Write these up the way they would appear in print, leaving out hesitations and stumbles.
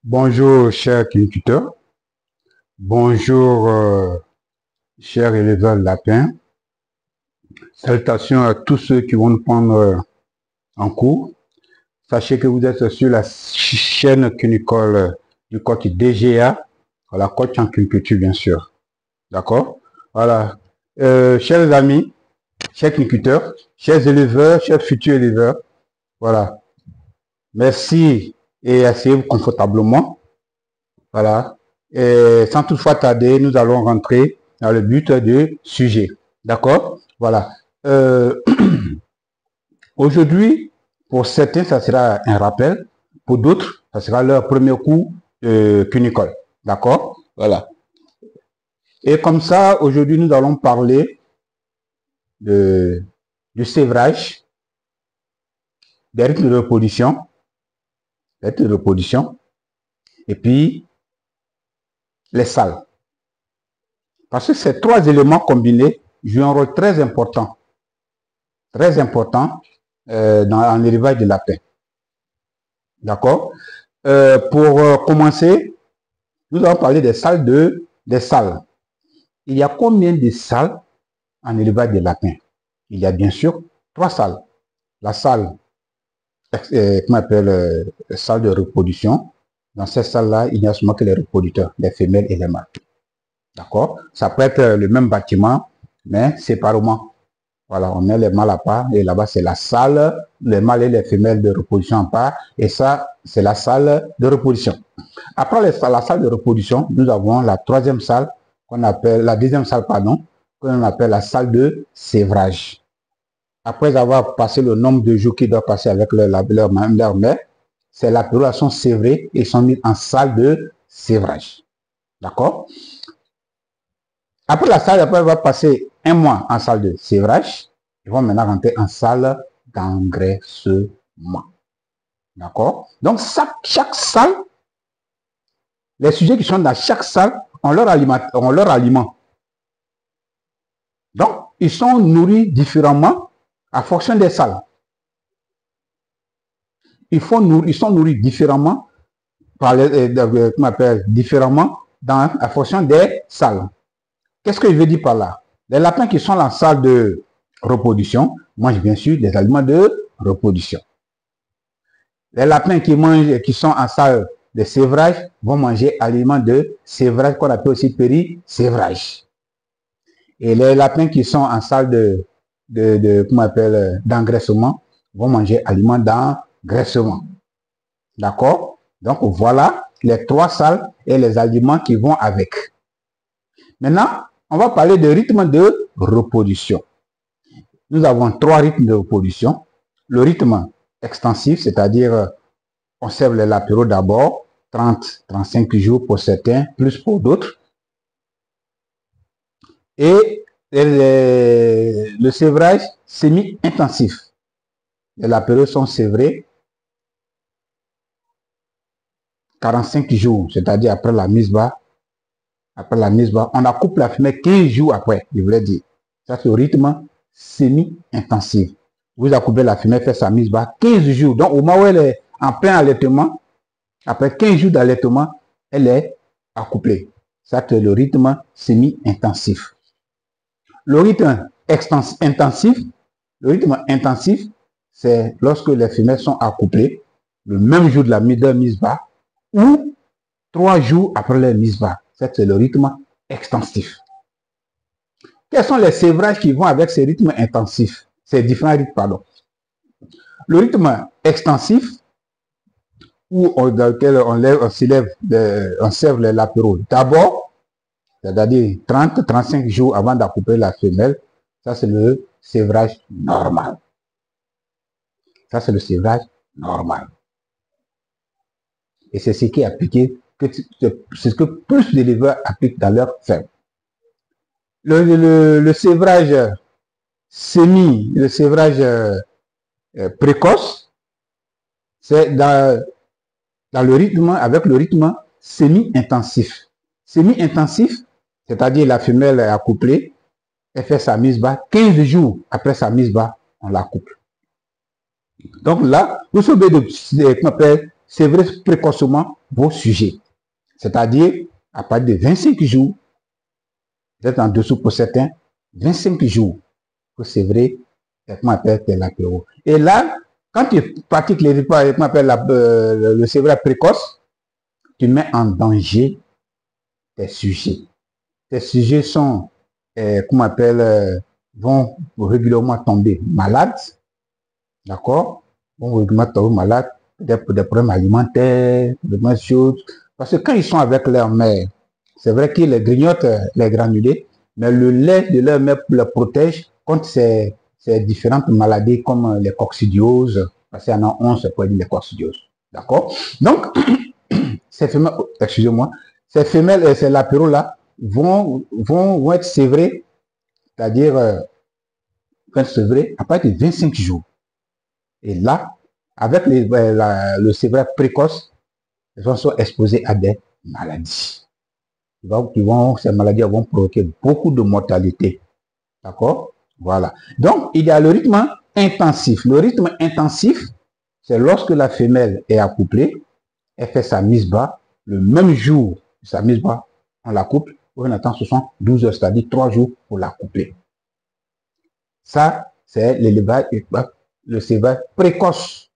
Bonjour, chers cultivateurs. Bonjour, chers éleveurs de lapins. Salutations à tous ceux qui vont nous prendre en cours. Sachez que vous êtes sur la chaîne cunicole du coach DGA, la coach en culture, bien sûr. D'accord? Voilà. Chers amis, chers cultivateurs, chers éleveurs, chers futurs éleveurs, voilà. Merci et asseyez-vous confortablement. Voilà. Et sans toutefois tarder, nous allons rentrer dans le but du sujet. D'accord? Voilà. Aujourd'hui, pour certains, ça sera un rappel. Pour d'autres, ça sera leur premier coup cunicole. D'accord? Voilà. Et comme ça, aujourd'hui, nous allons parler du sévrage, des rythmes de reproduction, et puis les salles. Parce que ces trois éléments combinés jouent un rôle très important en élevage de lapins. D'accord? Pour commencer, nous allons parler des salles. Il y a combien de salles en élevage de lapins? Il y a bien sûr 3 salles. La salle, qu'on appelle salle de reproduction. Dans cette salle-là, il n'y a seulement que les reproducteurs, les femelles et les mâles. D'accord? Ça peut être le même bâtiment, mais séparément. Voilà, on met les mâles à part et là-bas c'est la salle, les mâles et les femelles de reproduction à part et ça c'est la salle de reproduction. Après la salle de reproduction, nous avons la troisième salle qu'on appelle, la deuxième salle pardon, qu'on appelle la salle de sévrage. Après avoir passé le nombre de jours qu'ils doivent passer avec leur mère, c'est là que ils sont sévrés et sont mis en salle de sévrage. D'accord? Après la salle, après, on va passer un mois en salle de sévrage. Ils vont maintenant rentrer en salle d'engraissement. D'accord? Donc, chaque salle, les sujets qui sont dans chaque salle ont leur aliment. Donc, ils sont nourris différemment à fonction des salles. Ils sont nourris différemment différemment à fonction des salles. Qu'est-ce que je veux dire par là? Les lapins qui sont dans la salle de reproduction mangent bien sûr des aliments de reproduction. Les lapins qui sont en salle de sévrage vont manger aliments de sévrage qu'on appelle aussi péri-sévrage. Et les lapins qui sont en salle d'engraissement vont manger aliments d'engraissement. D'accord? Donc voilà les 3 salles et les aliments qui vont avec. Maintenant, on va parler de rythme de reproduction. Nous avons 3 rythmes de reproduction. Le rythme extensif, c'est-à-dire on sèvre les latéraux d'abord, 30-35 jours pour certains, plus pour d'autres. Et le sévrage semi-intensif. Les latéraux sont sévrés 45 jours, c'est-à-dire après la mise bas. Après la mise bas, on accouple la femelle 15 jours après, je voulais dire. Ça, c'est le rythme semi-intensif. Vous accouplez la femelle, fait sa mise bas 15 jours. Donc, au moment où elle est en plein allaitement, après 15 jours d'allaitement, elle est accouplée. Ça, c'est le rythme semi-intensif. Le rythme intensif, c'est lorsque les femelles sont accouplées le même jour de la mise bas ou 3 jours après la mise bas. C'est le rythme extensif. Quels sont les sévrages qui vont avec ces rythmes intensifs? Ces différents rythmes, pardon. Le rythme extensif, dans lequel on sèvre les latéraux d'abord, c'est-à-dire 30-35 jours avant d'accoupler la femelle, ça c'est le sévrage normal. Ça c'est le sévrage normal. Et c'est ce qui est appliqué, c'est ce que plus d'éleveurs appliquent dans leur ferme. Le sévrage précoce, c'est dans le rythme, avec le rythme semi-intensif. Semi-intensif, c'est-à-dire la femelle est accouplée, elle fait sa mise bas, 15 jours après sa mise bas, on la couple. Donc là, vous savez sévrer précocement vos sujets. C'est-à-dire, à partir de 25 jours, peut-être en dessous pour certains, 25 jours pour sévrer, comment on appelle l'apéro. Et là, quand tu pratiques les repas, comment on appelle le sévrage précoce, tu mets en danger tes sujets. Tes sujets sont, comment on appelle, vont régulièrement tomber malades, d'accord? Vont régulièrement tomber malades, des problèmes alimentaires, des choses. Parce que quand ils sont avec leur mère, c'est vrai qu'ils les grignotent, les granulés, mais le lait de leur mère le protège contre ces différentes maladies comme les coccidioses, parce qu'il y en a 11, c'est pour dire les coccidioses. D'accord? Donc, ces femelles, excusez-moi, ces femelles, ces lapéraux là vont être sévrés, c'est-à-dire sévrés à partir de 25 jours. Et là, avec le sévrage précoce, ils sont exposés à des maladies. Ces maladies vont provoquer beaucoup de mortalité. D'accord? Voilà. Donc, il y a le rythme intensif. Le rythme intensif, c'est lorsque la femelle est accouplée, elle fait sa mise bas, le même jour, sa mise bas, on la couple, on attend 72 heures, c'est-à-dire 3 jours pour la coupler. Ça, c'est l'élevage, le sévrage précoce.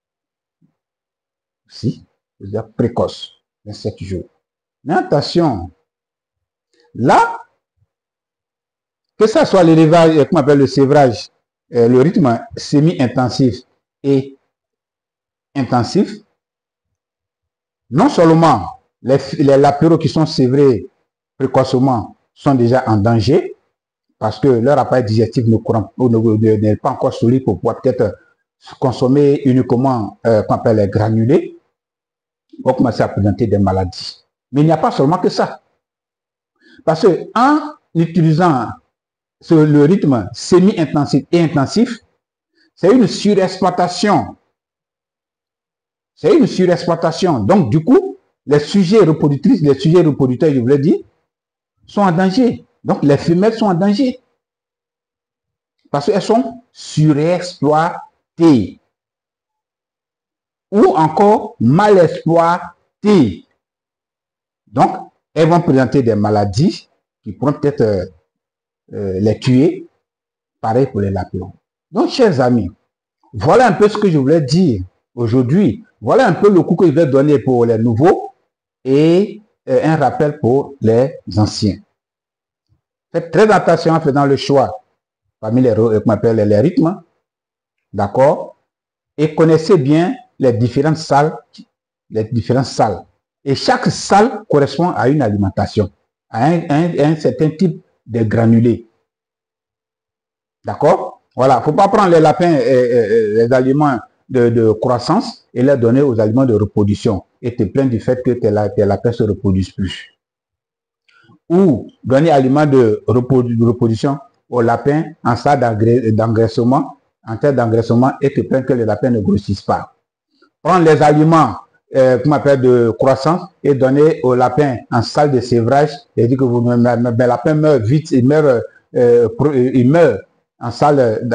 Si, c'est-à-dire précoce, 27 jours. Mais attention, là, que ça soit l'élevage, comment on appelle le sévrage, le rythme semi-intensif et intensif, non seulement les lapéraux qui sont sévrés précocement sont déjà en danger, parce que leur appareil digestif n'est pas encore solide pour pouvoir peut-être consommer uniquement qu'on appelle les granulés, vont commencer à présenter des maladies. Mais il n'y a pas seulement que ça. Parce que en utilisant le rythme semi-intensif et intensif, c'est une surexploitation. C'est une surexploitation. Donc, du coup, les sujets reproductrices, les sujets reproducteurs, je vous l'ai dit, sont en danger. Donc, les femelles sont en danger. Parce qu'elles sont surexploitées. Ou encore mal exploitées. Donc, elles vont présenter des maladies qui pourront peut-être les tuer. Pareil pour les lapéraux. Donc, chers amis, voilà un peu ce que je voulais dire aujourd'hui. Voilà un peu le coup que je vais donner pour les nouveaux et un rappel pour les anciens. Faites très attention en faisant le choix parmi les rythmes. D'accord? Et connaissez bien les différentes salles. Et chaque salle correspond à une alimentation, à un certain type de granulés. D'accord? Voilà, il ne faut pas prendre les lapins les aliments de croissance et les donner aux aliments de reproduction et te plaindre du fait que tes lapins ne se reproduisent plus. Ou donner aliments de reproduction aux lapins en stade d'engraissement, en terre d'engraissement et te plaindre que les lapins ne grossissent pas. Prendre les aliments qu'on appelle de croissance et donner aux lapins en salle de sévrage et dire que mes lapins meurent vite, ils meurent en salle,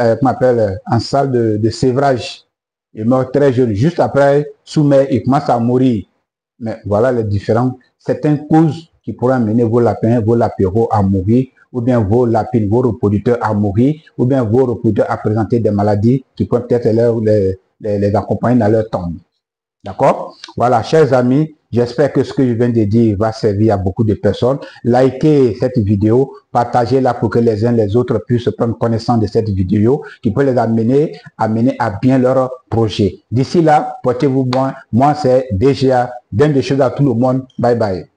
en salle de sévrage. Ils meurent très jeunes. Juste après, soumet, ils commencent à mourir. Mais voilà les différentes, certaines causes qui pourraient amener vos lapins, vos lapéraux à mourir, ou bien vos lapines, vos reproducteurs à mourir, ou bien vos reproducteurs à présenter des maladies qui peuvent peut-être les accompagner dans leur tombe. D'accord? Voilà, chers amis, j'espère que ce que je viens de dire va servir à beaucoup de personnes. Likez cette vidéo, partagez-la pour que les uns les autres puissent prendre connaissance de cette vidéo qui peut les amener à bien leur projet. D'ici là, portez-vous bien. Moi, c'est DGA. Bien des choses à tout le monde. Bye bye.